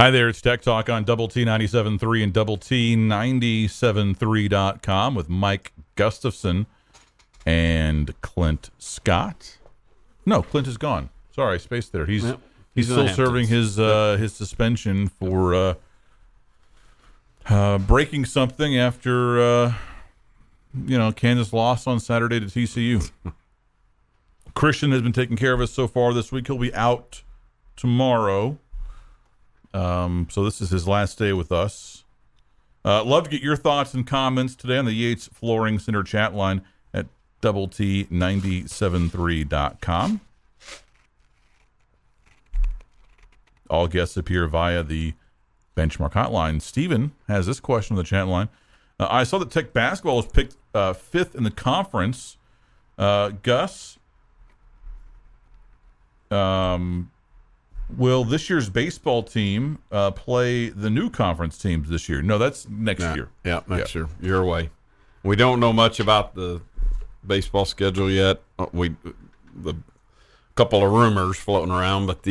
Hi there, it's Tech Talk on Double T 97.3 and Double T 97.3.com with Mike Gustafson and Clint Scott. No, Clint is gone. Sorry, I spaced there. He's still serving his suspension for breaking something after Kansas lost on Saturday to TCU. Christian has been taking care of us so far this week. He'll be out tomorrow. So this is his last day with us. Love to get your thoughts and comments today on the Yates Flooring Center chat line at double T 97.3.com. All guests appear via the Benchmark hotline. Steven has this question on the chat line. I saw that Tech basketball was picked fifth in the conference. Gus, will this year's baseball team play the new conference teams this year? No, that's next year. Yeah, next year. You're away. We don't know much about the baseball schedule yet. The couple of rumors floating around, but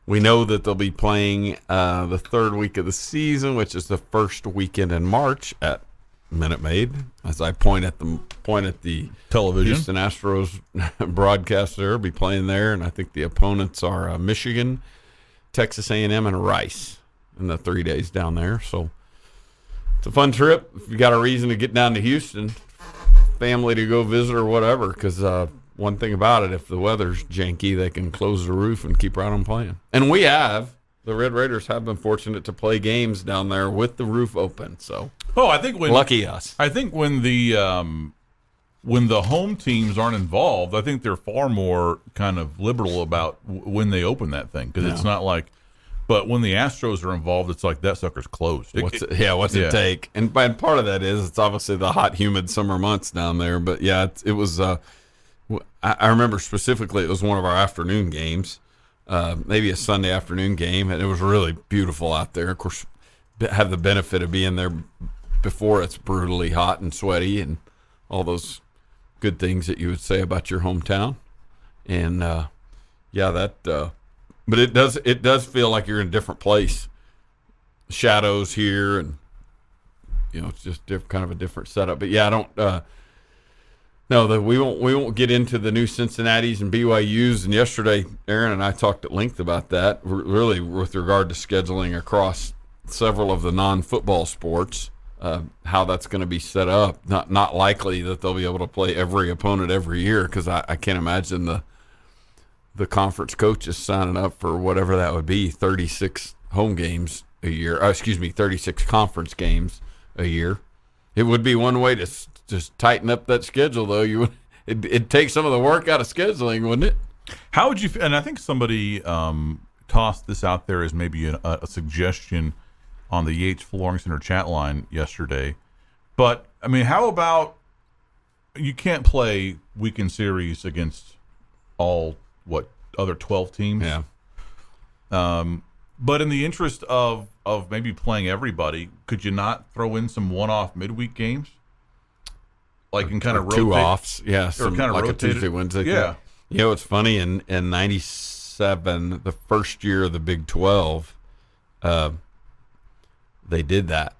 we know that they'll be playing the third week of the season, which is the first weekend in March at Minute Maid. As I point at the television, Houston Astros broadcast there, be playing there, and I think the opponents are Michigan, Texas A&M, and Rice in the 3 days down there. So it's a fun trip. If you got a reason to get down to Houston, family to go visit or whatever, because one thing about it, if the weather's janky, they can close the roof and keep right on playing. And the Red Raiders have been fortunate to play games down there with the roof open. So, lucky us. I think when the home teams aren't involved, I think they're far more kind of liberal about when they open that thing, because it's not like. But when the Astros are involved, it's like that sucker's closed. What's it take? And part of that is it's obviously the hot, humid summer months down there. But yeah, it was. I remember specifically it was one of our afternoon games. Maybe a Sunday afternoon game, and it was really beautiful out there. Of course, have the benefit of being there before it's brutally hot and sweaty and all those good things that you would say about your hometown. And but it does feel like you're in a different place. Shadows here, and it's just kind of a different setup. But yeah, I don't. We won't get into the new Cincinnati's and BYU's. And yesterday, Aaron and I talked at length about that, really with regard to scheduling across several of the non-football sports, how that's going to be set up. Not likely that they'll be able to play every opponent every year, because I can't imagine the conference coaches signing up for whatever that would be, 36 home games a year. 36 conference games a year. It would be one way to just tighten up that schedule, though. It'd take some of the work out of scheduling, wouldn't it? How would you? And I think somebody tossed this out there as maybe a suggestion on the Yates Flooring Center chat line yesterday. But I mean, how about you can't play weekend series against other 12 teams? Yeah. But in the interest of maybe playing everybody, could you not throw in some one-off midweek games? Like in kind of rotate? Two offs, yeah. Or kind of like rotated. a Tuesday, Wednesday. Yeah. It's funny, in 97, the first year of the Big 12, they did that.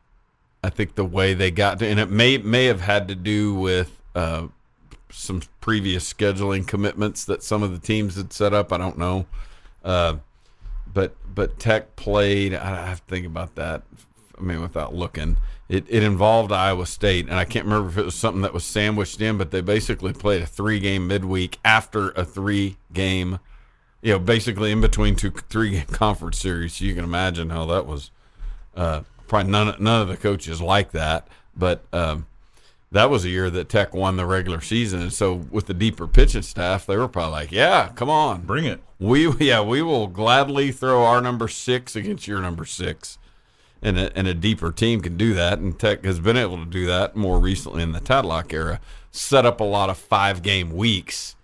I think the way they got to, and it may have had to do with some previous scheduling commitments that some of the teams had set up. I don't know. But Tech played, I have to think about that, without looking. It involved Iowa State, and I can't remember if it was something that was sandwiched in, but they basically played a 3-game midweek after a 3-game, basically in between 3-game conference series. So you can imagine how that was. Probably none of the coaches like that, but that was a year that Tech won the regular season, and so with the deeper pitching staff, they were probably like, "Yeah, come on, bring it. We will gladly throw our number 6 against your number 6." And a deeper team can do that, and Tech has been able to do that more recently in the Tadlock era. Set up a lot of 5-game weeks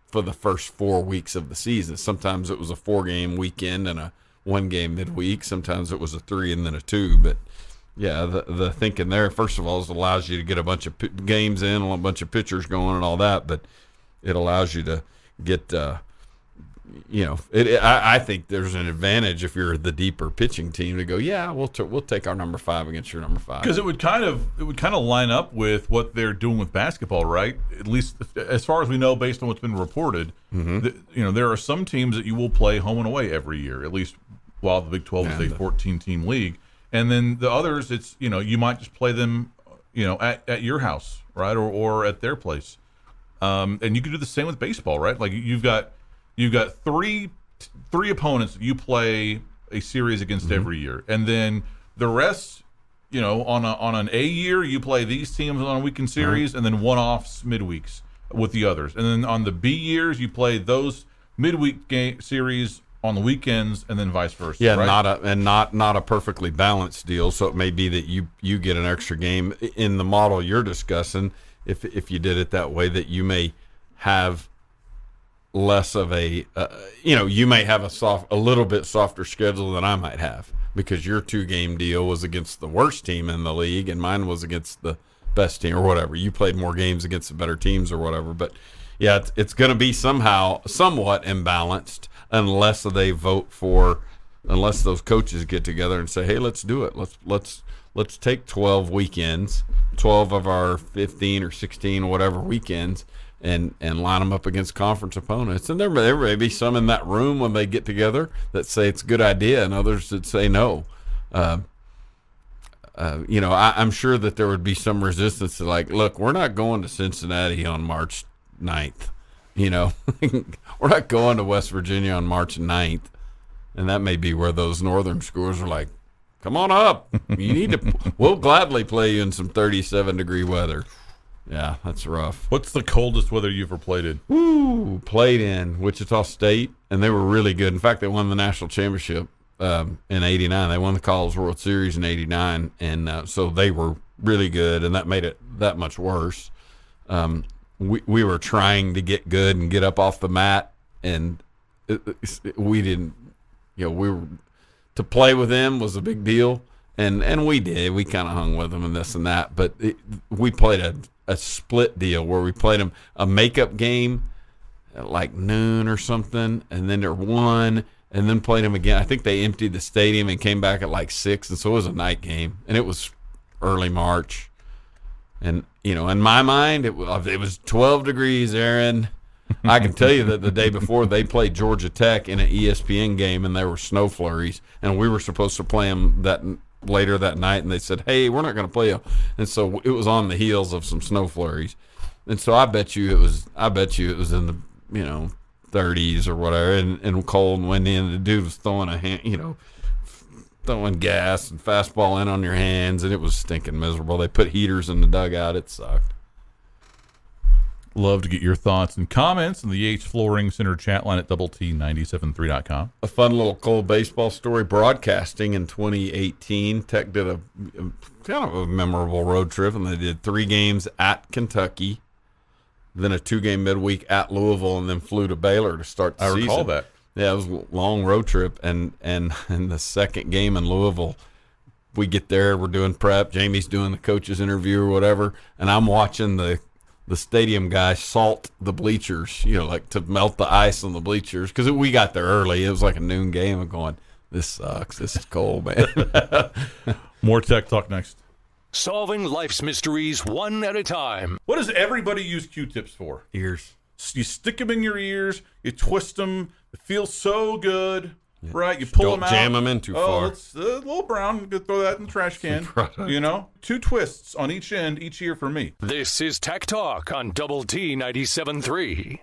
for the first 4 weeks of the season. Sometimes it was a 4-game weekend and a 1-game midweek. Sometimes it was a 3 and then a 2. But yeah, the thinking there, first of all, is it allows you to get a bunch of games in, a bunch of pitchers going and all that. But it allows you to get I think there's an advantage if you're the deeper pitching team to go, yeah, we'll take our number 5 against your number 5. Because it would kind of line up with what they're doing with basketball, right? At least as far as we know, based on what's been reported. There are some teams that you will play home and away every year, at least while the Big 12 is a 14-team league, and then the others, it's you might just play them, at your house, right, or at their place, and you can do the same with baseball, right? Like you've got three opponents that you play a series against every year, and then the rest, on an A year you play these teams on a weekend series, and then one-offs midweeks with the others, and then on the B years you play those midweek series on the weekends, and then vice versa. Yeah, right? not a perfectly balanced deal. So it may be that you get an extra game in the model you're discussing. If you did it that way, that you may have less of a you may have a little bit softer schedule than I might have, because your 2-game deal was against the worst team in the league and mine was against the best team, or whatever. You played more games against the better teams or whatever. But yeah, it's going to be somewhat imbalanced unless those coaches get together and say, hey, let's do it. Let's take 12 weekends, 12 of our 15 or 16 or whatever weekends, and line them up against conference opponents. And there may be some in that room when they get together that say it's a good idea, and others that say no. I'm sure that there would be some resistance to, like, look, we're not going to Cincinnati on March 9th. We're not going to West Virginia on March 9th. And that may be where those northern schools are like, come on up. You need to. We'll gladly play you in some 37-degree weather. Yeah, that's rough. What's the coldest weather you ever played in? Ooh, played in Wichita State, and they were really good. In fact, they won the national championship in '89. They won the College World Series in '89, and so they were really good, and that made it that much worse. We were trying to get good and get up off the mat, and we didn't. To play with them was a big deal, and we did. We kind of hung with them and this and that, but we played a split deal where we played them a makeup game at like noon or something, and then there won, and then played them again. I think they emptied the stadium and came back at like 6, and so it was a night game, and it was early March. And, in my mind, it was 12 degrees, Aaron. I can tell you that the day before they played Georgia Tech in an ESPN game, and there were snow flurries, and we were supposed to play them later that night, and they said, hey, we're not going to play you. And so it was on the heels of some snow flurries. And so I bet you it was in the, 30s or whatever, and cold and windy, and the dude was throwing throwing gas and fastball in on your hands, and it was stinking miserable. They put heaters in the dugout. It sucked. Love to get your thoughts and comments in the Yates Flooring Center chat line at t973.com. A fun little cold baseball story. Broadcasting in 2018, Tech did a kind of a memorable road trip, and they did 3 games at Kentucky, then a 2-game midweek at Louisville, and then flew to Baylor to start the season. I recall that. Yeah, it was a long road trip, and the second game in Louisville, we get there, we're doing prep, Jamie's doing the coach's interview or whatever, and I'm watching the stadium guy salt the bleachers, like to melt the ice on the bleachers, because we got there early. It was like a noon game. I'm going, this sucks. This is cold, man. More Tech Talk next. Solving life's mysteries one at a time. What does everybody use Q-tips for? Ears. You stick them in your ears, you twist them, it feels so good, right? You pull them out. Don't jam them in too far. It's a little brown. You could throw that in the trash can. 2 twists on each end each year for me. This is Tech Talk on Double T 97.3.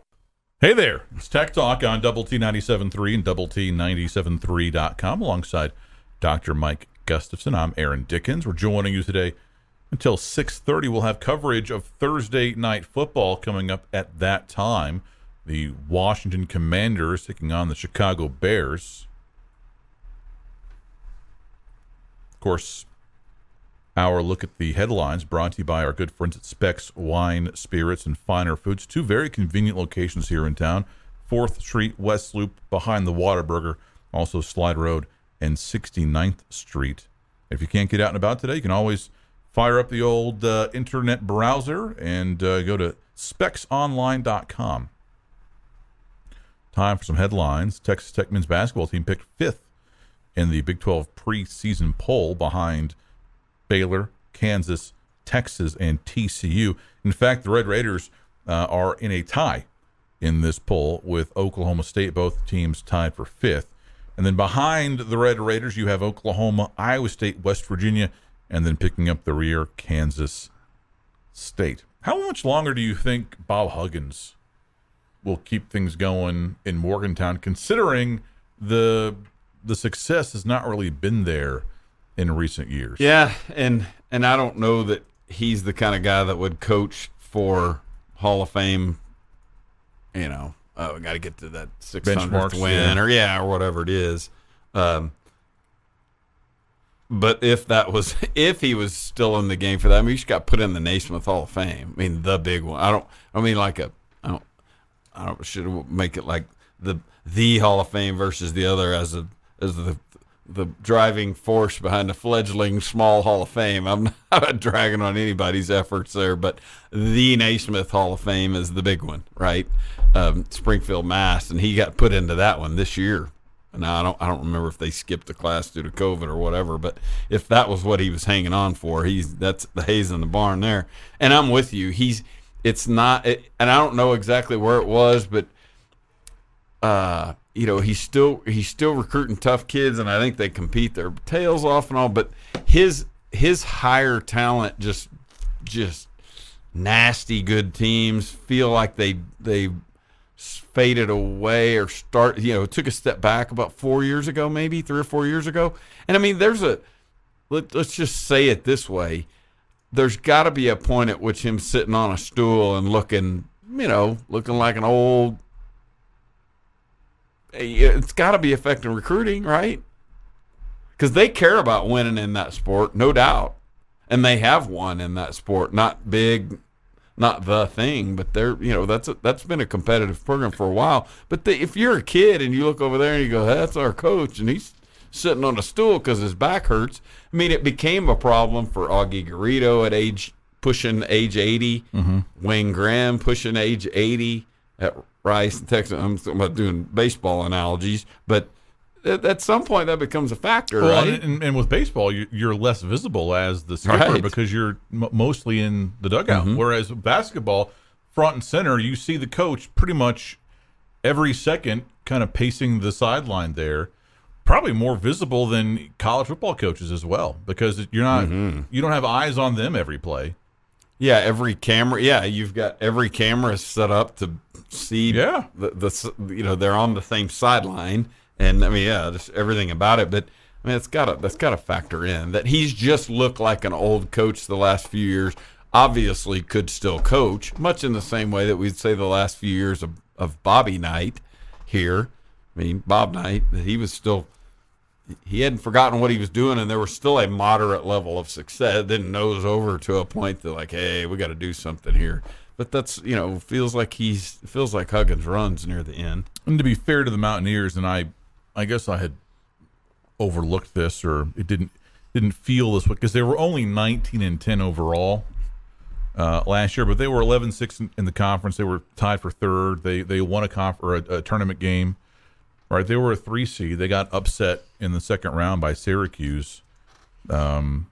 Hey there. It's Tech Talk on Double T 97.3 and Double T 97.3.com alongside Dr. Mike Gustafson. I'm Aaron Dickens. We're joining you today until 6:30. We'll have coverage of Thursday night football coming up at that time. The Washington Commanders taking on the Chicago Bears. Of course, our look at the headlines brought to you by our good friends at Specs Wine, Spirits, and Finer Foods. 2 very convenient locations here in town. 4th Street, West Loop, behind the Whataburger. Also Slide Road and 69th Street. If you can't get out and about today, you can always fire up the old internet browser and go to specsonline.com. Time for some headlines. Texas Tech men's basketball team picked 5th in the Big 12 preseason poll behind Baylor, Kansas, Texas, and TCU. In fact, the Red Raiders are in a tie in this poll with Oklahoma State, both teams tied for 5th. And then behind the Red Raiders, you have Oklahoma, Iowa State, West Virginia, and then picking up the rear, Kansas State. How much longer do you think Bob Huggins will keep things going in Morgantown, considering the success has not really been there in recent years? Yeah, and I don't know that he's the kind of guy that would coach for Hall of Fame, we got to get to that 600th win or whatever it is. But if he was still in the game for that, I mean, he just got put in the Naismith Hall of Fame. I mean, the big one. I should make it like the Hall of Fame versus the other as the driving force behind a fledgling small Hall of Fame. I'm not dragging on anybody's efforts there, but the Naismith Hall of Fame is the big one, right? Springfield, Mass, and he got put into that one this year. Now I don't remember if they skipped the class due to COVID or whatever, but if that was what he was hanging on for, that's the Hayes in the barn there. And I'm with you. And I don't know exactly where it was, but he's still recruiting tough kids, and I think they compete their tails off and all. But his higher talent, just nasty good teams feel like they faded away or took a step back about 4 years ago, maybe 3 or 4 years ago. And I mean, let's just say it this way. There's got to be a point at which him sitting on a stool and looking like an old, it's got to be affecting recruiting, right? Because they care about winning in that sport, no doubt. And they have won in that sport. Not big, not the thing, but that's been a competitive program for a while. But if you're a kid and you look over there and you go, that's our coach, and he's sitting on a stool because his back hurts. I mean, it became a problem for Augie Garrido pushing age 80, Wayne Graham pushing age 80 at Rice and Texas. I'm not doing baseball analogies, but at some point that becomes a factor, right? And with baseball, you're less visible as the skipper because you're mostly in the dugout. Whereas basketball, front and center, you see the coach pretty much every second kind of pacing the sideline there. Probably more visible than college football coaches as well, because you don't have eyes on them every play. Yeah, every camera. Yeah, you've got every camera set up to see. Yeah, they're on the same sideline, and I mean, just everything about it. But I mean, that's got to factor in that he's just looked like an old coach the last few years. Obviously, could still coach, much in the same way that we'd say the last few years of Bobby Knight here. I mean, Bob Knight, that he hadn't forgotten what he was doing, and there was still a moderate level of success. It didn't nose over to a point that, like, hey, we got to do something here. But that's, feels like Huggins runs near the end. And to be fair to the Mountaineers, and I guess I had overlooked this, or it didn't feel this way, because they were only 19-10 overall last year, but they were 11-6 in the conference. They were tied for third. They won a tournament game. Right, they were a 3 seed. They got upset in the second round by Syracuse. That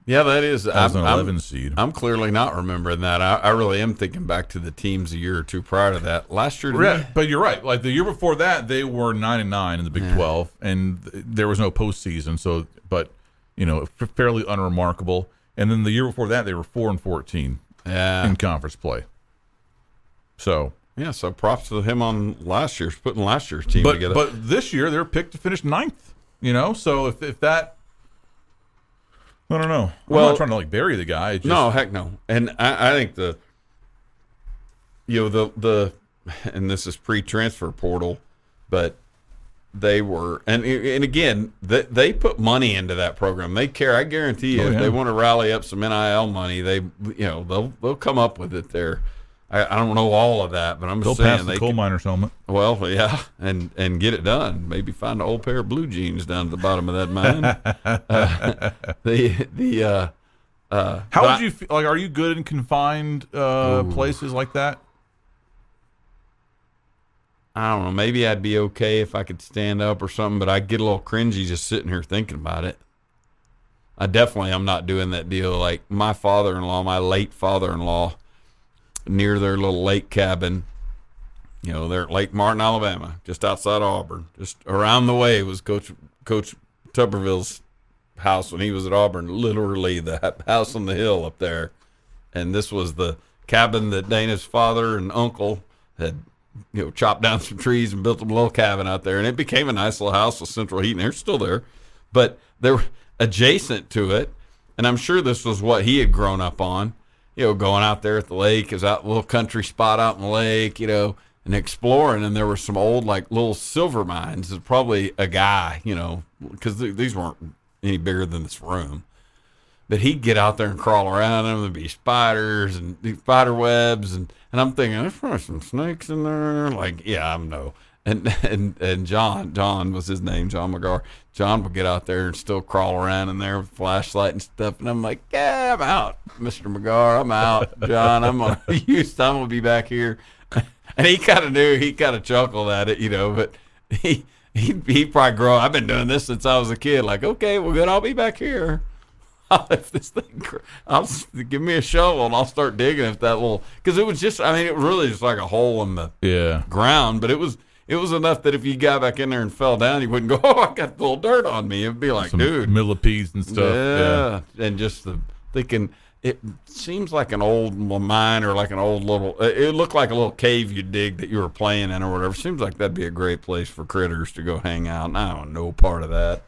is. As an 11 seed. I'm clearly not remembering that. I really am thinking back to the teams a year or two prior to that. Last year, but you're right. Like the year before that, they were 9-9 in the Big 12, and there was no postseason. So, but fairly unremarkable. And then the year before that, they were 4-14 in conference play. So. Yeah, so props to him on putting last year's team together. But this year they're picked to finish 9th. So if that, I don't know. I'm not trying to bury the guy. No, heck no. And I think the and this is pre-transfer portal, but they were, and again, they put money into that program. They care. I guarantee you, if they want to rally up some NIL money, they'll come up with it there. I don't know all of that, but I'm just saying pass the coal miner's helmet. Well, yeah, and get it done. Maybe find an old pair of blue jeans down at the bottom of that mine. How would you feel? Like, are you good in confined places like that? I don't know. Maybe I'd be okay if I could stand up or something, but I'd get a little cringy just sitting here thinking about it. I definitely am not doing that deal. Like my father-in-law, my late father-in-law, near their little lake cabin, they're at Lake Martin, Alabama, just outside Auburn. Just around the way was Coach Tuberville's house when he was at Auburn, literally the house on the hill up there. And this was the cabin that Dana's father and uncle had, chopped down some trees and built a little cabin out there. And it became a nice little house with central heating. They're still there. But they're adjacent to it, and I'm sure this was what he had grown up on, going out there at the lake, is out a little country spot out in the lake, and exploring. And there were some old, like, little silver mines. There's probably a guy, because these weren't any bigger than this room. But he'd get out there and crawl around them. There'd be spiders and spider webs, and I'm thinking, there's probably some snakes in there. Like, yeah, I know. And John was his name, John McGuire. John would get out there and still crawl around in there with flashlight and stuff. And I'm like, yeah, I'm out, Mr. McGuire. I'm out, John. I'm gonna be back here. And he kind of knew. He kind of chuckled at it, but he probably grew up. I've been doing this since I was a kid. Like, okay, well, good. I'll be back here. If this thing, give me a shovel and I'll start digging. If that little, because it was just, it really just like a hole in the ground, but it was enough that if you got back in there and fell down, you wouldn't go, oh, I got a little dirt on me. It'd be like, some dude, millipedes and stuff. Yeah. And just thinking, it seems like an old mine or like an old little, it looked like a little cave you dig that you were playing in or whatever. Seems like that'd be a great place for critters to go hang out. And I don't know part of that.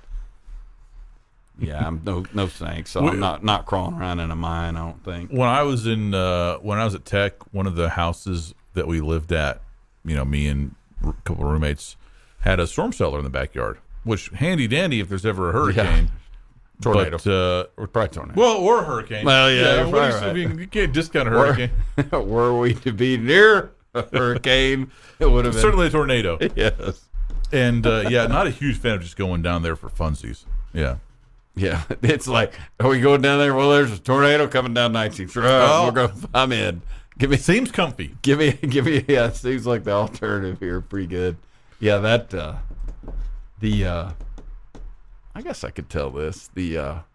Yeah, I'm no thanks. So I'm not crawling around in a mine, I don't think. When I was at Tech, one of the houses that we lived at, me and a couple of roommates had a storm cellar in the backyard, which handy dandy if there's ever a hurricane. Yeah. Tornado. Or probably tornado. Well, or a hurricane. Well, yeah. You can't discount a hurricane. Were we to be near a hurricane, it would have been. Certainly a tornado. Yes. And, not a huge fan of just going down there for funsies. Yeah. Yeah, it's like, are we going down there? Well, there's a tornado coming down 19th. I'm in. Seems comfy. Give me. Yeah, it seems like the alternative here, pretty good. Yeah, that I guess I could tell this. The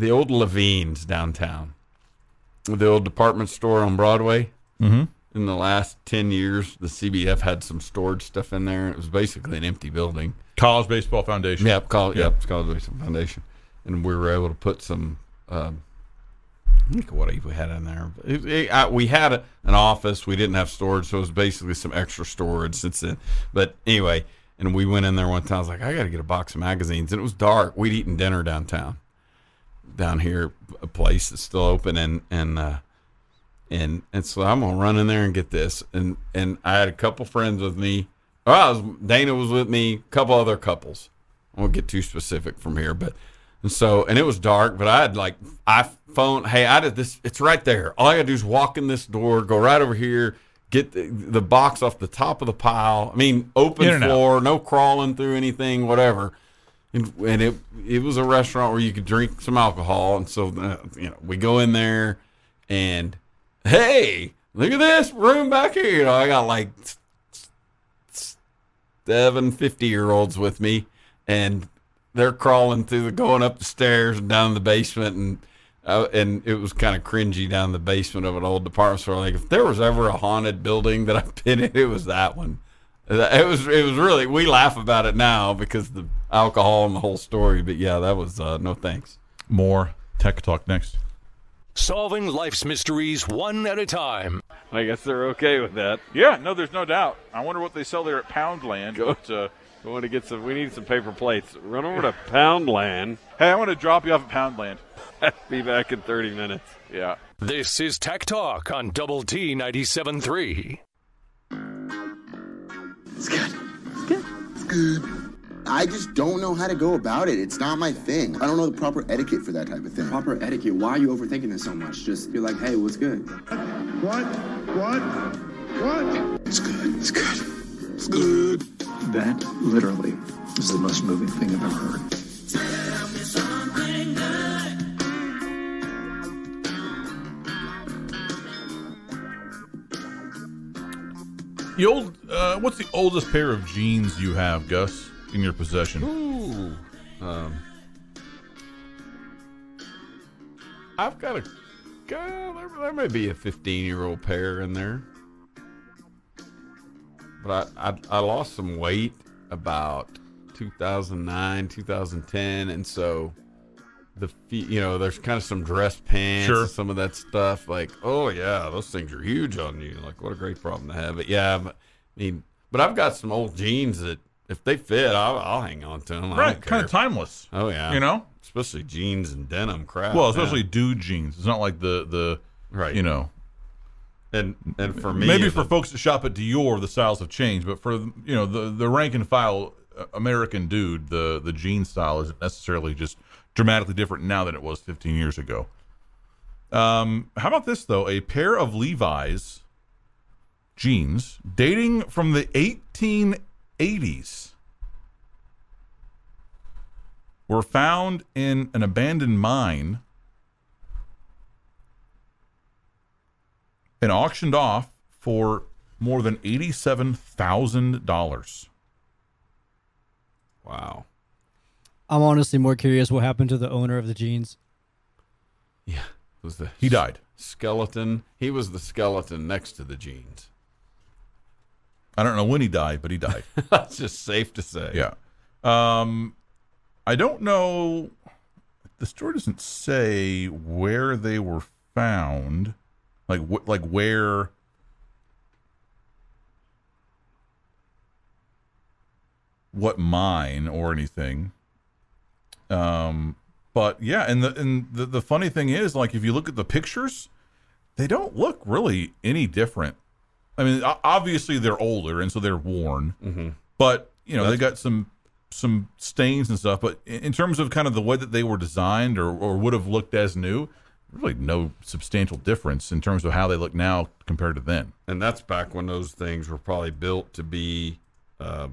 old Levine's downtown, the old department store on Broadway. Mm-hmm. In the last 10 years, the CBF had some storage stuff in there. It was basically an empty building. College Baseball Foundation. Yep, it's College Baseball Foundation. And we were able to put some, I think what we had in there. We had an office. We didn't have storage, so it was basically some extra storage since then. But anyway, and we went in there one time. I was like, I got to get a box of magazines. And it was dark. We'd eaten dinner down here, a place that's still open. And so I'm gonna run in there and get this. And I had a couple friends with me. Dana was with me, a couple other couples. I won't get too specific from here, and it was dark, but I had I did this. It's right there. All I gotta do is walk in this door, go right over here, get the box off the top of the pile. Open floor, no crawling through anything, whatever. And it was a restaurant where you could drink some alcohol, and so we go in there and. Hey, look at this room back here. I got like 7 50-year-olds with me, and they're crawling going up the stairs and down the basement, and it was kind of cringy down the basement of an old department store. Like, if there was ever a haunted building that I've been in, it was that one. It was really, we laugh about it now because of the alcohol and the whole story, but yeah, that was no thanks. More Tech Talk next. Solving life's mysteries one at a time. I guess they're okay with that. Yeah, no, there's no doubt. I wonder what they sell there at Poundland. We want to get we need some paper plates. Run over to Poundland. Hey, I want to drop you off at Poundland. Be back in 30 minutes. Yeah. This is Tech Talk on Double T 97.3. It's good. It's good. I just don't know how to go about it. It's not my thing. I don't know the proper etiquette for that type of thing. Proper etiquette? Why are you overthinking this so much? Just be like, hey, what's good? What? It's good. It's good. It's good. That literally is the most moving thing I've ever heard. Tell me something good. What's the oldest pair of jeans you have, Gus, in your possession? Ooh. I've got there may be a 15-year-old pair in there. But I lost some weight about 2009, 2010, and so there's kind of some dress pants, Sure. and some of that stuff. Like, oh yeah, those things are huge on you. Like, what a great problem to have. But yeah, but I've got some old jeans that if they fit, I'll hang on to them. Right, kind of timeless. Oh yeah, especially jeans and denim crap. Well, especially dude jeans. It's not like the right. And for me, maybe for folks that shop at Dior, the styles have changed. But for the rank and file American dude, the jean style isn't necessarily just dramatically different now than it was 15 years ago. How about this though? A pair of Levi's jeans dating from the 1880s were found in an abandoned mine and auctioned off for more than $87,000. Wow. I'm honestly more curious what happened to the owner of the jeans. Yeah. He died. Skeleton. He was the skeleton next to the jeans. I don't know when he died, but he died. That's just safe to say. Yeah. I don't know. The story doesn't say where they were found. Like where. What mine or anything. But yeah, and the funny thing is, like, if you look at the pictures, they don't look really any different. I mean, obviously they're older and so they're worn, Mm-hmm. but they got some stains and stuff. But in terms of kind of the way that they were designed or would have looked as new, really no substantial difference in terms of how they look now compared to then. And that's back when those things were probably built to be, or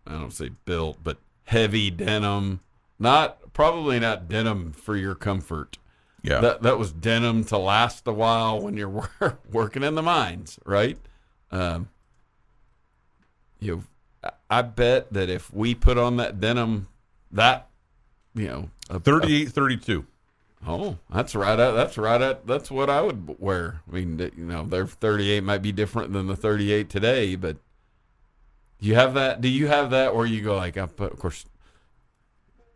I don't say built, but heavy denim. Probably not denim for your comfort. Yeah, that was denim to last a while when you're working in the mines, right? I bet that if we put on that denim, 38-32. Oh, that's right. That's what I would wear. I mean, their 38 might be different than the 38 today, but you have that. Do you have that, or you go like, of course,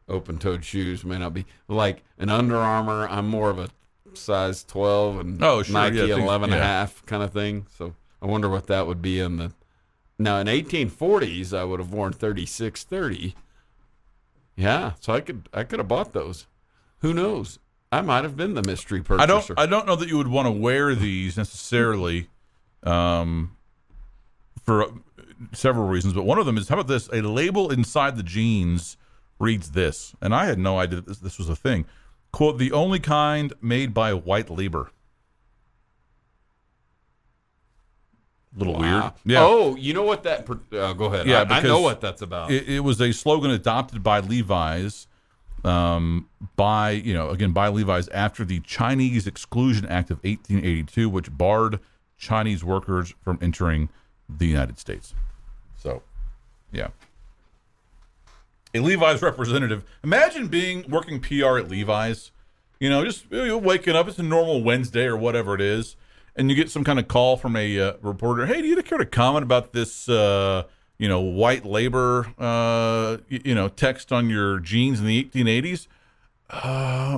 open-toed shoes may not be like an Under Armour. I'm more of a size 12 and Nike 11 and a half kind of thing. So I wonder what that would be in the. Now in 1840s, I would have worn 36-30. Yeah, so I could have bought those. Who knows? I might have been the mystery purchaser. I don't know that you would want to wear these necessarily, for several reasons. But one of them is, how about this? A label inside the jeans reads this, and I had no idea that this was a thing. Quote, "The only kind made by white labor." A little weird. Yeah. Oh, you know what that? Go ahead. Yeah, I know what that's about. It was a slogan adopted by Levi's, by Levi's after the Chinese Exclusion Act of 1882, which barred Chinese workers from entering the United States. So, yeah. A Levi's representative. Imagine working PR at Levi's. Just waking up. It's a normal Wednesday or whatever it is, and you get some kind of call from a reporter. Hey, do you care to comment about this, white labor, text on your jeans in the 1880s?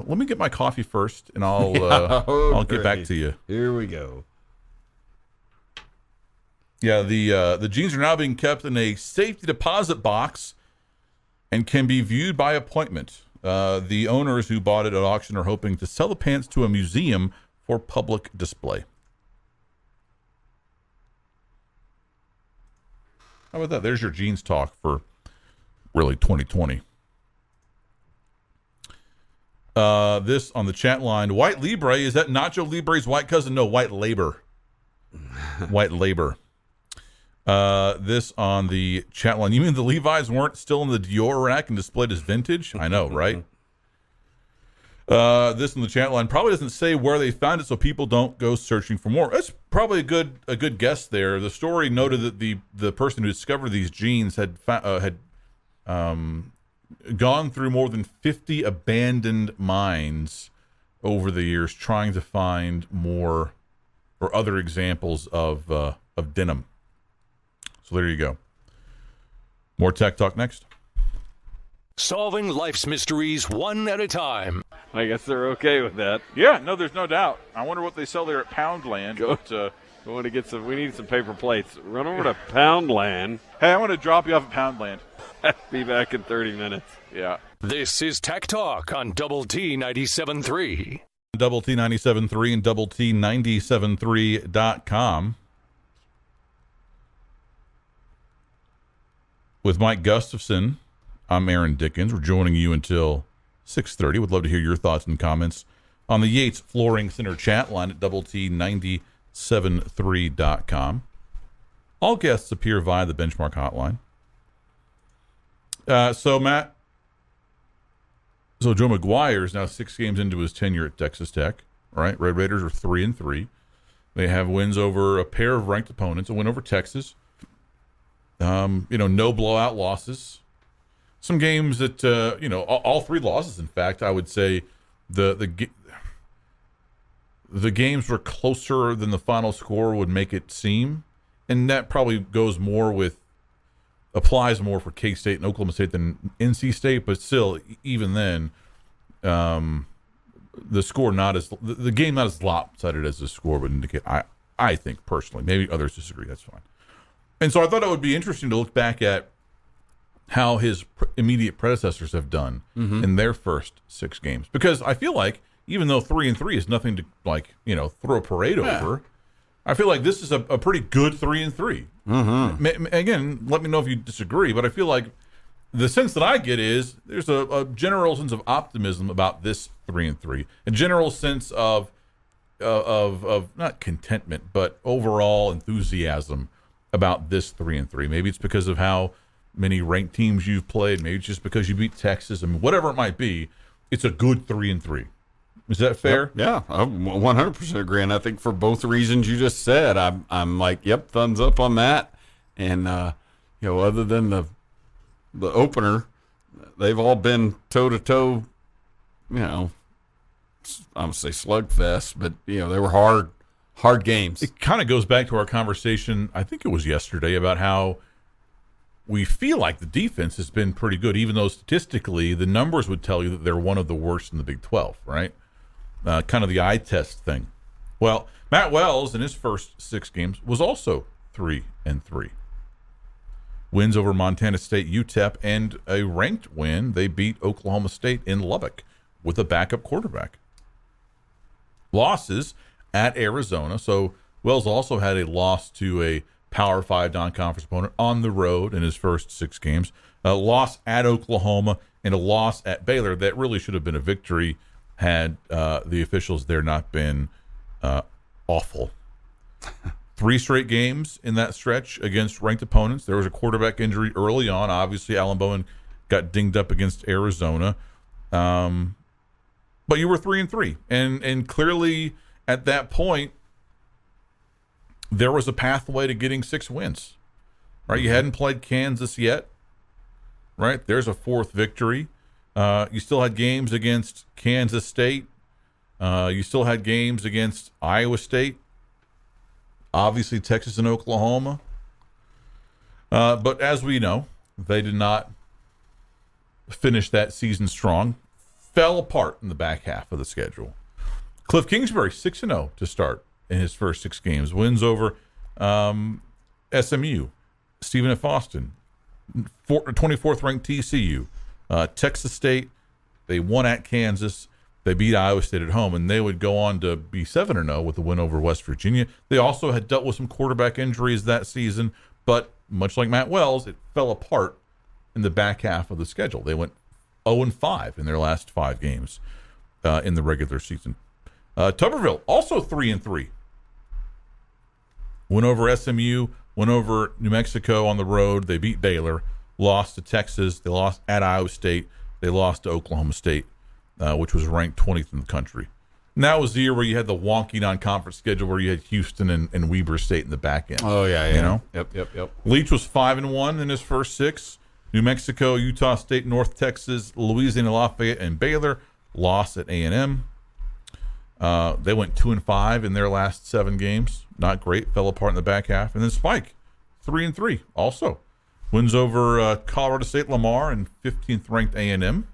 Let me get my coffee first, and I'll get back to you. Here we go. Yeah, the jeans are now being kept in a safety deposit box and can be viewed by appointment. The owners who bought it at auction are hoping to sell the pants to a museum for public display. How about that? There's your jeans talk for really 2020. This on the chat line. White Libre, is that Nacho Libre's white cousin? No, White Labor. White Labor. This on the chat line. You mean the Levi's weren't still in the Dior rack and displayed as vintage? I know, right? This on the chat line probably doesn't say where they found it, so people don't go searching for more. That's probably a good guess there. The story noted that the person who discovered these genes had gone through more than 50 abandoned mines over the years trying to find more or other examples of denim. So there you go. More Tech Talk next. Solving life's mysteries one at a time. I guess they're okay with that. Yeah, no, there's no doubt. I wonder what they sell there at Poundland. We want to get some. We need some paper plates. Run over to Poundland. Hey, I want to drop you off at Poundland. Be back in 30 minutes. Yeah. This is Tech Talk on Double T 97.3. Double T 97.3 and Double T 97.3.com. With Mike Gustafson, I'm Aaron Dickens. We're joining you until 6:30. Would love to hear your thoughts and comments on the Yates Flooring Center chat line at Double T 97.3.com. All guests appear via the Benchmark hotline. So Joe McGuire is now 6 games into his tenure at Texas Tech, right? Red Raiders are 3-3. They have wins over a pair of ranked opponents, a win over Texas. No blowout losses. Some games that, all 3 losses, in fact, I would say the games were closer than the final score would make it seem. And that probably applies more for K-State and Oklahoma State than NC State, but still, even then, the score the game not as lopsided as the score would indicate. I think personally, maybe others disagree. That's fine. And so I thought it would be interesting to look back at how his immediate predecessors have done in their first 6 games, because I feel like even though 3-3 is nothing to throw a parade over, I feel like this is a pretty good 3-3. Again, let me know if you disagree, but I feel like the sense that I get is there's a general sense of optimism about this 3-3, a general sense of not contentment, but overall enthusiasm about this 3-3. Maybe it's because of how many ranked teams you've played. Maybe it's just because you beat Texas. I mean, whatever it might be, it's a good 3-3. Is that fair? Yeah, I 100% agree. And I think for both reasons you just said, I'm like, yep, thumbs up on that. And other than the opener, they've all been toe to toe. I'm gonna say slugfest, but they were hard games. It kind of goes back to our conversation, I think it was yesterday, about how we feel like the defense has been pretty good, even though statistically the numbers would tell you that they're one of the worst in the Big 12, right? Kind of the eye test thing. Well, Matt Wells in his first 6 games was also 3-3. Wins over Montana State, UTEP, and a ranked win. They beat Oklahoma State in Lubbock with a backup quarterback. Losses at Arizona. So Wells also had a loss to a Power 5 non-conference opponent on the road in his first 6 games. A loss at Oklahoma and a loss at Baylor that really should have been a victory had the officials there not been awful. 3 straight games in that stretch against ranked opponents. There was a quarterback injury early on. Obviously, Alan Bowen got dinged up against Arizona. But you were 3-3. And clearly at that point, there was a pathway to getting 6 wins. Right? You hadn't played Kansas yet. Right? There's a 4th victory. You still had games against Kansas State. You still had games against Iowa State. Obviously, Texas and Oklahoma. But as we know, they did not finish that season strong. Fell apart in the back half of the schedule. Cliff Kingsbury, 6-0 to start in his first 6 games. Wins over SMU, Stephen F. Austin, 24th ranked TCU. Texas State, they won at Kansas. They beat Iowa State at home, and they would go on to be 7-0 with a win over West Virginia. They also had dealt with some quarterback injuries that season, but much like Matt Wells, it fell apart in the back half of the schedule. They went 0-5 in their last 5 games in the regular season. Tuberville, also 3-3. Went over SMU, went over New Mexico on the road. They beat Baylor, lost to Texas. They lost at Iowa State. They lost to Oklahoma State, which was ranked 20th in the country. And that was the year where you had the wonky non-conference schedule where you had Houston and Weber State in the back end. Oh, yeah. You know? Yep. Leach was 5-1 in his first 6. New Mexico, Utah State, North Texas, Louisiana Lafayette, and Baylor lost at A&M. They went 2-5 in their last 7 games. Not great. Fell apart in the back half. And then Spike, 3-3 also. Wins over Colorado State, Lamar, and 15th ranked A&M.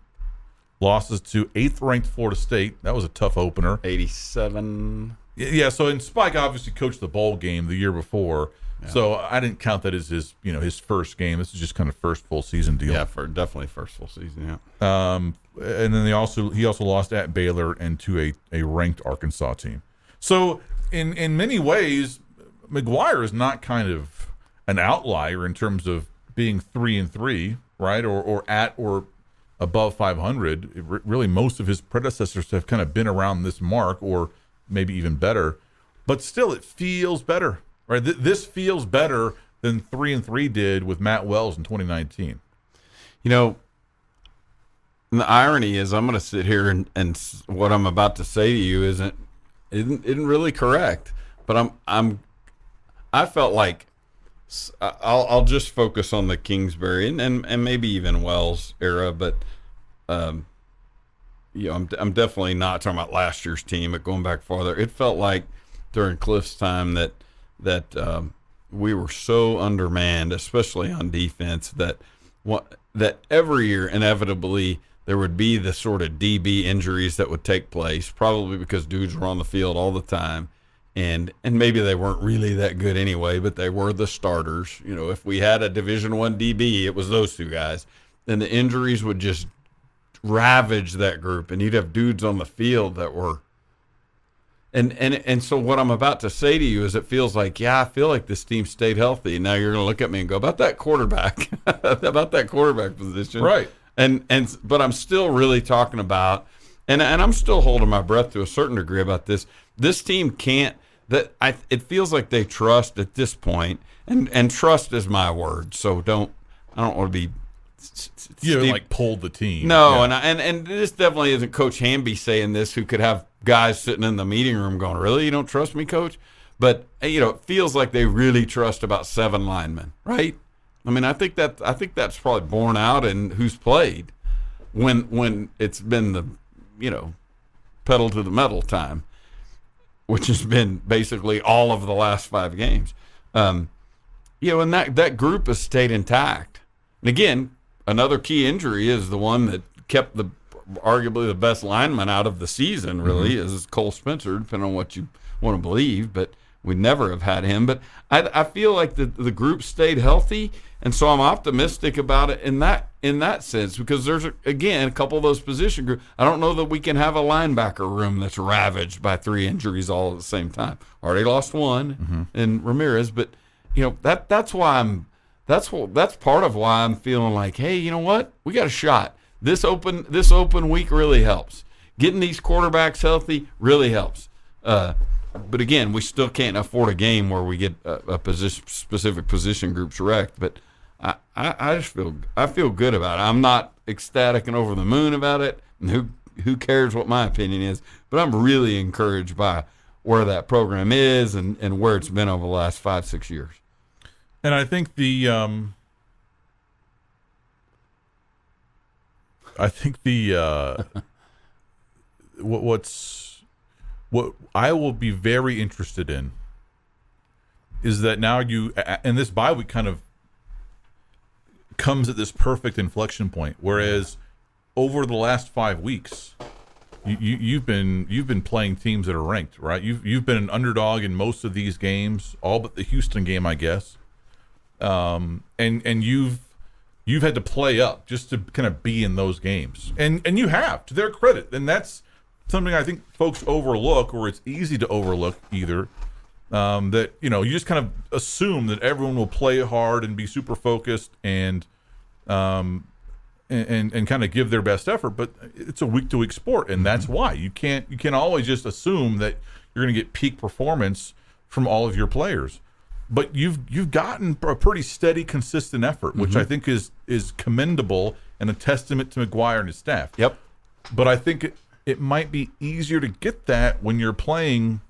Losses to 8th ranked Florida State. That was a tough opener. 87. Yeah, so and Spike obviously coached the bowl game the year before. Yeah. So I didn't count that as his first game. This is just kind of first full season deal. Yeah, definitely first full season, yeah. And then he also lost at Baylor and to a ranked Arkansas team. So in many ways, McGuire is not kind of an outlier in terms of being 3-3, right? Or at or above 500. Really, most of his predecessors have kind of been around this mark, or maybe even better. But still, it feels better, right? This feels better than 3-3 did with Matt Wells in 2019. You know, the irony is, I'm going to sit here and what I'm about to say to you isn't really correct. But I felt like I'll just focus on the Kingsbury and maybe even Wells era, but I'm definitely not talking about last year's team. But going back farther, it felt like during Cliff's time that we were so undermanned, especially on defense, that every year inevitably there would be the sort of DB injuries that would take place, probably because dudes were on the field all the time. And maybe they weren't really that good anyway, but they were the starters. You know, if we had a Division I DB, it was those two guys. And the injuries would just ravage that group, and you'd have dudes on the field that were. And so what I'm about to say to you is, it feels like, yeah, I feel like this team stayed healthy. And now you're going to look at me and go, about that quarterback position, right? But I'm still really talking about, and I'm still holding my breath to a certain degree about this. This team can't. It feels like they trust at this point, and trust is my word. So I don't want to be. You like pulled the team. No, yeah. and this definitely isn't Coach Hamby saying this, who could have guys sitting in the meeting room going, "Really, you don't trust me, Coach?" But it feels like they really trust about 7 linemen, right? I mean, I think that's probably borne out in who's played when it's been the pedal to the metal time, which has been basically all of the last 5 games. And that group has stayed intact. And again, another key injury is the one that kept arguably the best lineman out of the season, really, is Cole Spencer, depending on what you want to believe. But we never have had him. But I feel like the group stayed healthy, and so I'm optimistic about it in that sense, because there's, again, a couple of those position groups. I don't know that we can have a linebacker room that's ravaged by 3 injuries all at the same time. Already lost one in Ramirez, but that's why that's part of why I'm feeling like, hey, you know what? We got a shot. This open week really helps. Getting these quarterbacks healthy really helps. But again, we still can't afford a game where we get specific position groups wrecked. But I feel good about it. I'm not ecstatic and over the moon about it. And who cares what my opinion is? But I'm really encouraged by where that program is and where it's been over the last 5-6 years. And I think what I will be very interested in is that now and this bye week kind of comes at this perfect inflection point, whereas over the last 5 weeks, you've been playing teams that are ranked, right? You've been an underdog in most of these games, all but the Houston game, I guess. And you've had to play up just to kind of be in those games, and you have, to their credit, and that's something I think folks overlook, or it's easy to overlook either. That you just kind of assume that everyone will play hard and be super focused and kind of give their best effort, but it's a week to week sport, and that's why you can't always just assume that you're going to get peak performance from all of your players. But you've gotten a pretty steady, consistent effort, which I think is commendable and a testament to McGuire and his staff. Yep. But I think it might be easier to get that when you're playing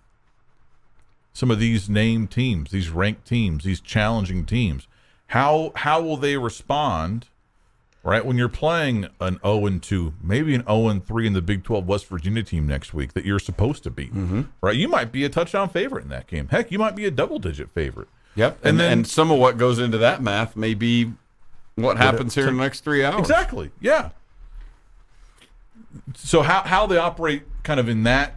some of these named teams, these ranked teams, these challenging teams. How will they respond, right, when you're playing an 0-2, maybe an 0-3 in the Big 12 West Virginia team next week that you're supposed to beat, right? You might be a touchdown favorite in that game. Heck, you might be a double-digit favorite. Yep, and some of what goes into that math may be what happens here in the next 3 hours. Exactly, yeah. So how they operate kind of in that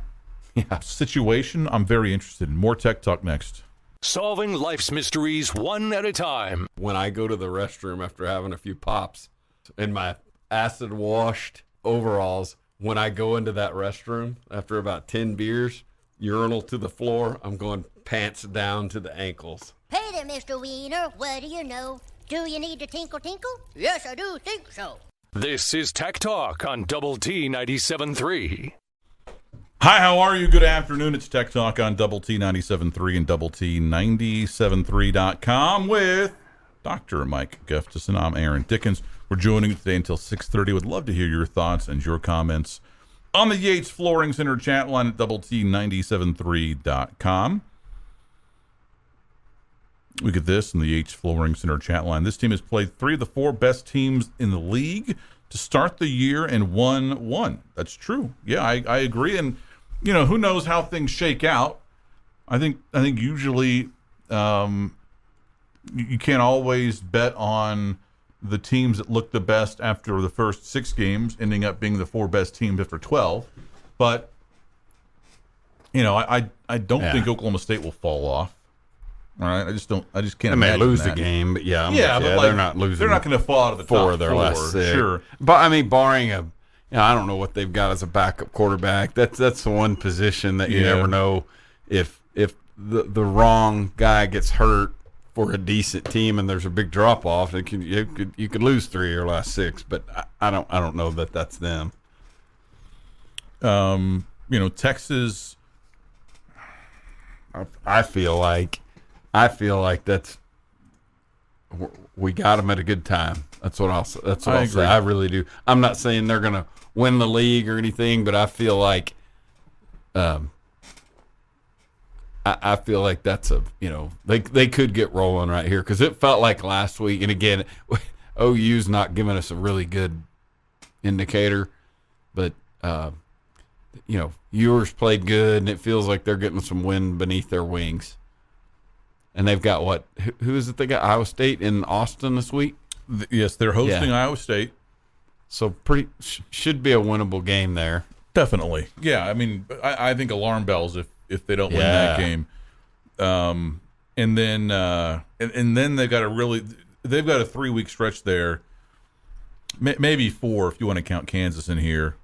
situation, I'm very interested in. More Tech Talk next. Solving life's mysteries one at a time. When I go to the restroom after having a few pops in my acid-washed overalls, when I go into that restroom after about 10 beers, urinal to the floor, I'm going pants down to the ankles. Hey there, Mr. Wiener. What do you know? Do you need to tinkle? Yes, I do think so. This is Tech Talk on Double T 97.3. Hi, how are you? Good afternoon. It's Tech Talk on Double T 97.3 and Double T 97.3.com with Dr. Mike Gustafson. I'm Aaron Dickens. We're joining you today until 6:30. Would love to hear your thoughts and your comments on the Yates Flooring Center chat line at Double T 97.3.com. Look at this in the Yates Flooring Center chat line. This team has played 3 of the 4 best teams in the league to start the year and won 1. That's true. Yeah, I agree. And you know, who knows how things shake out. I think usually you can't always bet on the teams that look the best after the first 6 games ending up being the 4 best teams after 12. But you know, I don't think Oklahoma State will fall off. All right, I just can't. They may imagine lose that. the game, but but like, they're not losing. They're not going to fall out of the 4 top of their 4, last 6. Sure, but I mean, barring I don't know what they've got as a backup quarterback. That's the one position that you never know if the wrong guy gets hurt for a decent team and there's a big drop off. You could lose 3 of your last 6, but I don't know that that's them. You know, Texas. I feel like that's we got them at a good time. That's what I'll say. I really do. I'm not saying they're going to win the league or anything, but I feel like I feel like that's they could get rolling right here because it felt like last week. And again, OU's not giving us a really good indicator, but Ewers played good, and it feels like they're getting some wind beneath their wings. And they've got what? Who is it? They got Iowa State in Austin this week. Yes, they're hosting Iowa State. So should be a winnable game there. Definitely. Yeah, I mean, I think alarm bells if they don't win that game. And then they've got a 3-week stretch there, maybe 4 if you want to count Kansas in here,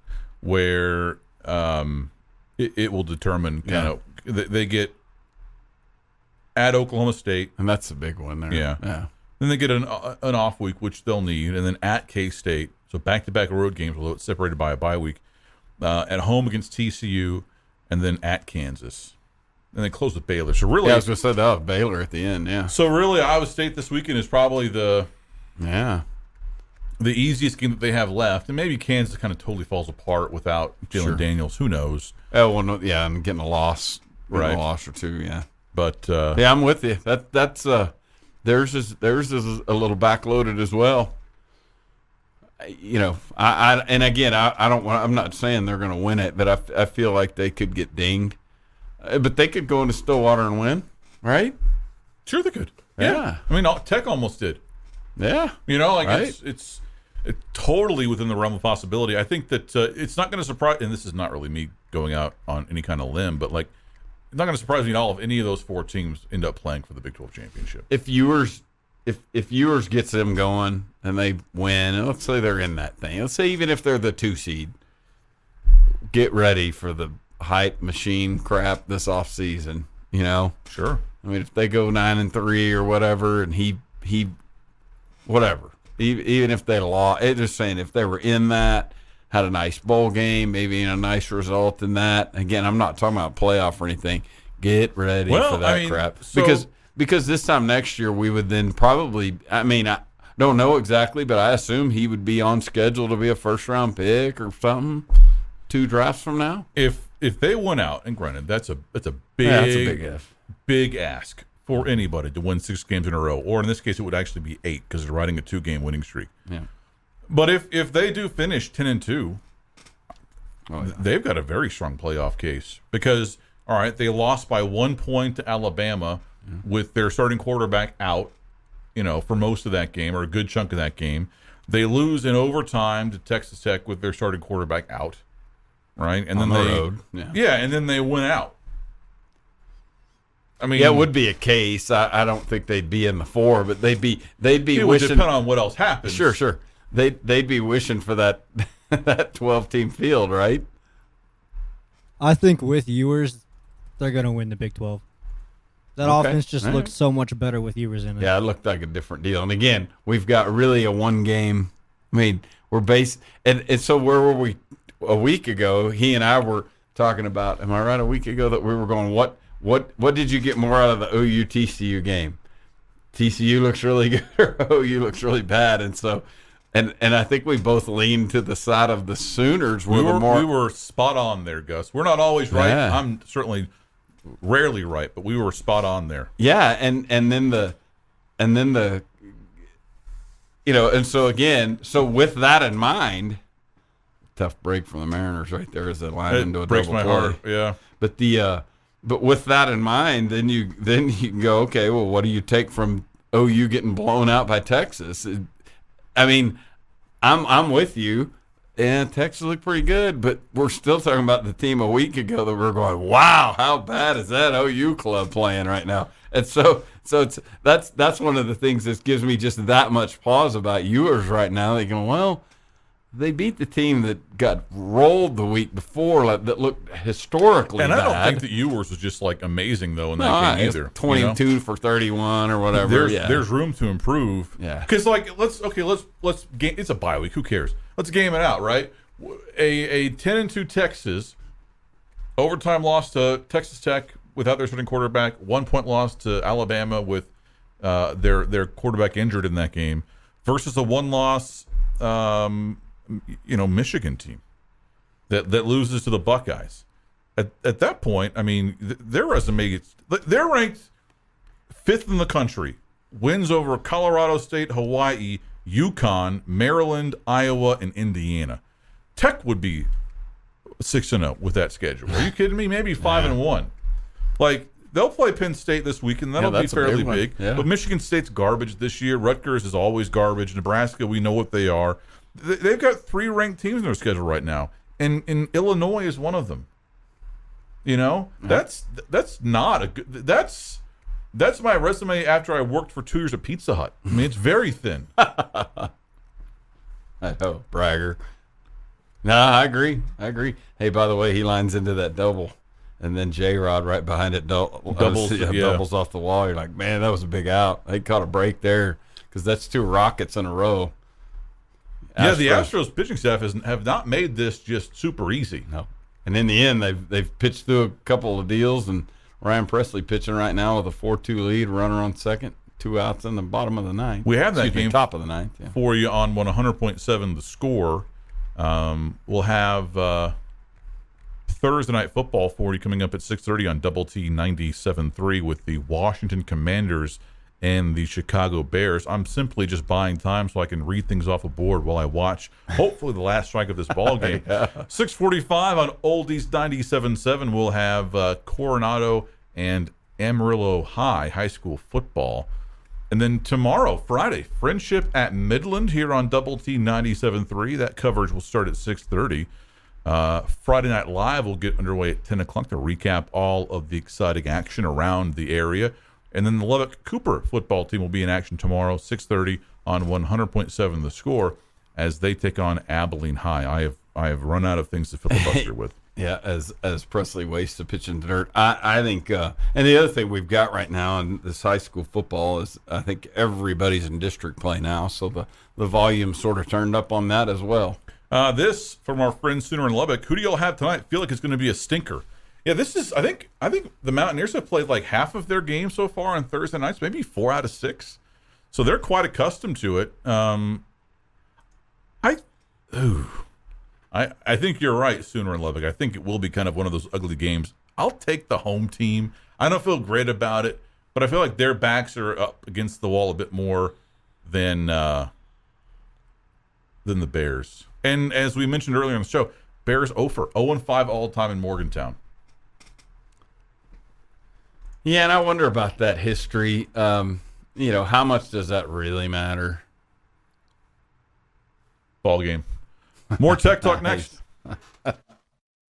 where it will determine kind of they get at Oklahoma State, and that's a big one there. Yeah. Then they get an off week, which they'll need, and then at K-State. So back-to-back road games, although it's separated by a bye week. At home against TCU, and then at Kansas. And they close with Baylor. So really, I was going to say that was Baylor at the end. Yeah. So really, Iowa State this weekend is probably the easiest game that they have left, and maybe Kansas kind of totally falls apart without Jalen Daniels. Who knows? Oh well, no, yeah, and getting a loss, right? A loss or 2, yeah. But I'm with you. That's theirs is a little backloaded as well. You know, and again, I'm not saying they're going to win it, but I feel like they could get dinged. But they could go into Stillwater and win, right? Sure, they could. Yeah. I mean, Tech almost did. Yeah. You know, like right? it's totally within the realm of possibility. I think that it's not going to surprise, and this is not really me going out on any kind of limb, but like, it's not going to surprise me at all if any of those 4 teams end up playing for the Big 12 championship. If Ewers gets them going and they win, and let's say they're in that thing. Let's say even if they're the 2 seed, get ready for the hype machine crap this offseason, you know? Sure. I mean, if they go 9-3 or whatever, and he whatever, even if they lost, just saying if they were in that, had a nice bowl game, maybe a nice result in that. Again, I'm not talking about playoff or anything. Get ready for that crap. Because this time next year we would then probably, I don't know exactly, but I assume he would be on schedule to be a first-round pick or something. 2 drafts from now? If they win out, and granted, that's a big, Yeah, that's a big if. Big ask for anybody to win 6 games in a row, or in this case, it would actually be 8 because they're riding a 2-game winning streak. Yeah. But if they do finish 10-2, they've got a very strong playoff case because, all right, they lost by 1 point to Alabama with their starting quarterback out, for most of that game or a good chunk of that game. They lose in overtime to Texas Tech with their starting quarterback out, right? And on then the road. and then they win out. I mean, it would be a case. I don't think they'd be in the 4, but they'd be it wishing. would depend on what else happens. Sure. They'd be wishing for that 12-team field, right? I think with Ewers, they're going to win the Big 12. That offense just looks so much better with Ewers in it. Yeah, it looked like a different deal. And again, we've got really a 1-game. I mean, we're based, and so where were we a week ago? He and I were talking about. Am I right? A week ago that we were going. What did you get more out of the OU TCU game? TCU looks really good, or OU looks really bad, and so. And I think we both leaned to the side of the Sooners. We were spot on there, Gus. We're not always right. Yeah. I'm certainly rarely right, but we were spot on there. Yeah, and then the and so again, so with that in mind, tough break from the Mariners right there as they line into a breaks double my play. heart. Yeah. But with that in mind, then you can go, okay, well, what do you take from OU getting blown out by Texas? I mean, I'm with you. And Texas looked pretty good, but we're still talking about the team a week ago that we're going, wow, how bad is that OU club playing right now? And so that's one of the things that gives me just that much pause about Ewers right now. They go, well, they beat the team that got rolled the week before that looked historically bad. And I don't think that Ewers was just like amazing though in that game either. 22 for 31 or whatever. There's room to improve. Yeah. Because let's game. It's a bye week. Who cares? Let's game it out, right? A 10-2 Texas overtime loss to Texas Tech without their starting quarterback. 1 point loss to Alabama with their quarterback injured in that game versus a 1-loss. Michigan team that loses to the Buckeyes. At that point, I mean, their resume, they're ranked 5th in the country. Wins over Colorado State, Hawaii, UConn, Maryland, Iowa, and Indiana. Tech would be 6-0 with that schedule. Are you kidding me? Maybe 5-1. Like, they'll play Penn State this weekend. That'll be fairly big. Yeah. But Michigan State's garbage this year. Rutgers is always garbage. Nebraska, we know what they are. They've got 3 ranked teams in their schedule right now, and Illinois is one of them. That's not a good. That's my resume after I worked for 2 years at Pizza Hut. I mean, it's very thin. I know, bragger. No, I agree. Hey, by the way, he lines into that double, and then J-Rod right behind it doubles off the wall. You're like, man, that was a big out. They caught a break there because that's 2 rockets in a row. Yeah, the Astros pitching staff have not made this just super easy. No, and in the end, they've pitched through a couple of deals, and Ryan Presley pitching right now with a 4-2 lead, runner on second, 2 outs in the bottom of the 9th. We have that game top of the 9th for you on 100.7 The Score. We'll have Thursday Night Football for you coming up at 6:30 on Double T 97.3 with the Washington Commanders and the Chicago Bears. I'm simply just buying time so I can read things off a board while I watch, hopefully, the last strike of this ball game. 6:45 on Oldies 97.7, we'll have Coronado and Amarillo High school football. And then tomorrow, Friday, Friendship at Midland here on Double T 97.3. That coverage will start at 6:30. Friday Night Live will get underway at 10 o'clock to recap all of the exciting action around the area. And then the Lubbock Cooper football team will be in action tomorrow, 6:30 on 100.7 The Score, as they take on Abilene High. I have run out of things to filibuster with. Yeah, as Presley wastes a pitch in the dirt. I think, and the other thing we've got right now in this high school football is I think everybody's in district play now, so the volume sort of turned up on that as well. This from our friend Sooner in Lubbock. Who do y'all have tonight? Feel like it's going to be a stinker. Yeah, this is. I think the Mountaineers have played like half of their games so far on Thursday nights, maybe 4 out of 6. So they're quite accustomed to it. I'm I think you're right, Sooner and Lubbock. I think it will be kind of one of those ugly games. I'll take the home team. I don't feel great about it, but I feel like their backs are up against the wall a bit more than the Bears. And as we mentioned earlier on the show, Bears 0-5 all time in Morgantown. Yeah, and I wonder about that history. How much does that really matter? Ball game. More Tech Talk next.